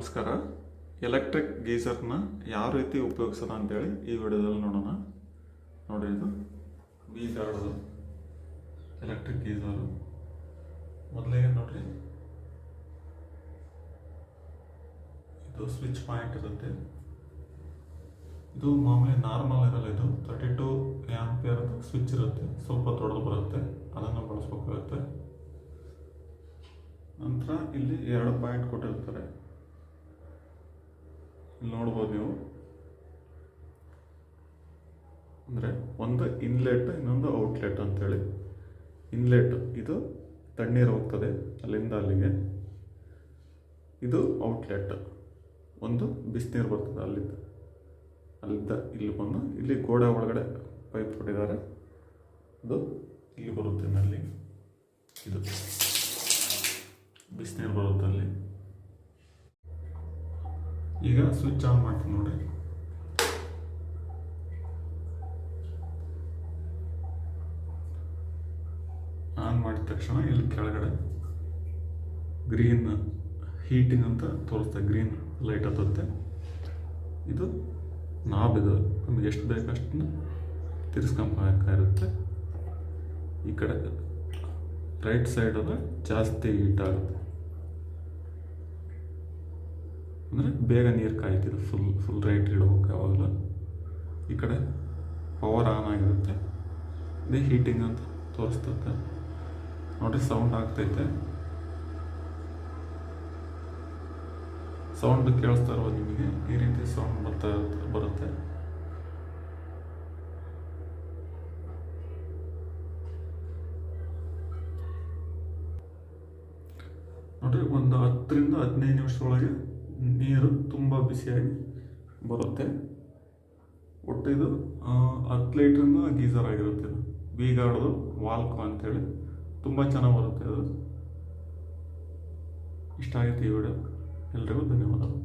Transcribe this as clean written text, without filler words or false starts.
ನಮಸ್ಕಾರ. ಎಲೆಕ್ಟ್ರಿಕ್ ಗೀಸರ್ನ ಯಾವ ರೀತಿ ಉಪಯೋಗಿಸೋದು ಅಂತೇಳಿ ಈ ವಿಡಿಯೋದಲ್ಲಿ ನೋಡೋಣ. ನೋಡಿ, ಇದು V-ಗಾರ್ಡ್ದು ಎಲೆಕ್ಟ್ರಿಕ್ ಗೀಸರು. ಮೊದಲಿಗೆ ನೋಡ್ರಿ, ಇದು ಸ್ವಿಚ್ ಪಾಯಿಂಟ್ ಇರುತ್ತೆ. ಇದು ಮಾಮೂಲಿ ನಾರ್ಮಲ್ ಇರಲ್ಲ, ಇದು 32 ಆಂಪಿಯರ್ ಸ್ವಿಚ್ ಇರುತ್ತೆ. ಸ್ವಲ್ಪ ದೊಡ್ಡದು ಬರುತ್ತೆ, ಅದನ್ನು ಬಳಸ್ಬೇಕಾಗುತ್ತೆ. ನಂತರ ಇಲ್ಲಿ 2 ಪಾಯಿಂಟ್ ಕೊಟ್ಟಿರ್ತಾರೆ, ಇಲ್ಲಿ ನೋಡ್ಬೋದು ನೀವು. ಅಂದರೆ ಒಂದು ಇನ್ಲೆಟ್, ಇನ್ನೊಂದು ಔಟ್ಲೆಟ್ ಅಂತೇಳಿ. ಇನ್ಲೆಟ್ ಇದು ತಣ್ಣೀರು ಹೋಗ್ತದೆ ಅಲ್ಲಿಂದ ಅಲ್ಲಿಗೆ. ಇದು ಔಟ್ಲೆಟ್, ಒಂದು ಬಿಸಿನೀರು ಬರ್ತದೆ ಅಲ್ಲಿಂದ ಇಲ್ಲಿ ಬಂದು ಇಲ್ಲಿ ಗೋಡೆ ಒಳಗಡೆ ಪೈಪ್ ಕೊಟ್ಟಿದ್ದಾರೆ, ಅದು ಇಲ್ಲಿ ಬರುತ್ತೆ ಅಲ್ಲಿ. ಇದು ಬಿಸಿನೀರು ಬರುತ್ತೆ ಅಲ್ಲಿ. ಈಗ ಸ್ವಿಚ್ ಆನ್ ಮಾಡ್ತೀನಿ ನೋಡಿ. ಆನ್ ಮಾಡಿದ ತಕ್ಷಣ ಇಲ್ಲಿ ಕೆಳಗಡೆ ಗ್ರೀನ್ ಹೀಟಿಂಗ್ ಅಂತ ತೋರಿಸ್ತೆ, ಗ್ರೀನ್ ಲೈಟ್ ಹತ್ತುತ್ತೆ. ಇದು ನಾಬ್, ಇದು ನಮಗೆ ಎಷ್ಟು ಬೇಕಷ್ಟನ್ನು ತಿರ್ಸ್ಕೊಂಬೇಕಾಗಿರುತ್ತೆ. ಈ ಕಡೆ ರೈಟ್ ಸೈಡಲ್ಲಿ ಜಾಸ್ತಿ ಹೀಟ್ ಆಗುತ್ತೆ, ಅಂದರೆ ಬೇಗ ನೀರು ಕಾಯ್ತಿದೆ. ಫುಲ್ ರೈಟ್ ಇಡಬೇಕು ಯಾವಾಗಲೂ. ಈ ಕಡೆ ಪವರ್ ಆನ್ ಆಗಿರುತ್ತೆ, ಇದೇ ಹೀಟಿಂಗ್ ಅಂತ ತೋರಿಸ್ತದೆ. ನೋಡಿ, ಸೌಂಡ್ ಆಗ್ತೈತೆ. ಸೌಂಡ್ ಕೇಳಿಸ್ತಾ ಇರೋದು ನಿಮಗೆ, ಈ ರೀತಿ ಸೌಂಡ್ ಬರುತ್ತೆ. ನೋಡ್ರಿ, ಒಂದು 10 ರಿಂದ 15 ನಿಮಿಷದೊಳಗೆ ನೀರು ತುಂಬ ಬಿಸಿಯಾಗಿ ಬರುತ್ತೆ. ಒಟ್ಟು ಇದು 10 ಲೀಟ್ರಿಂದ ಗೀಸರ್ ಆಗಿರುತ್ತೆ. ಇದು V-ಗಾರ್ಡ್ದು ವಾಲ್ಕೋ ಅಂತೇಳಿ ತುಂಬ ಚೆನ್ನಾಗಿ ಬರುತ್ತೆ. ಅದು ಇಷ್ಟ ಆಗುತ್ತೆ ಈ ವಿಡಿಯೋ. ಎಲ್ರಿಗೂ ಧನ್ಯವಾದಗಳು.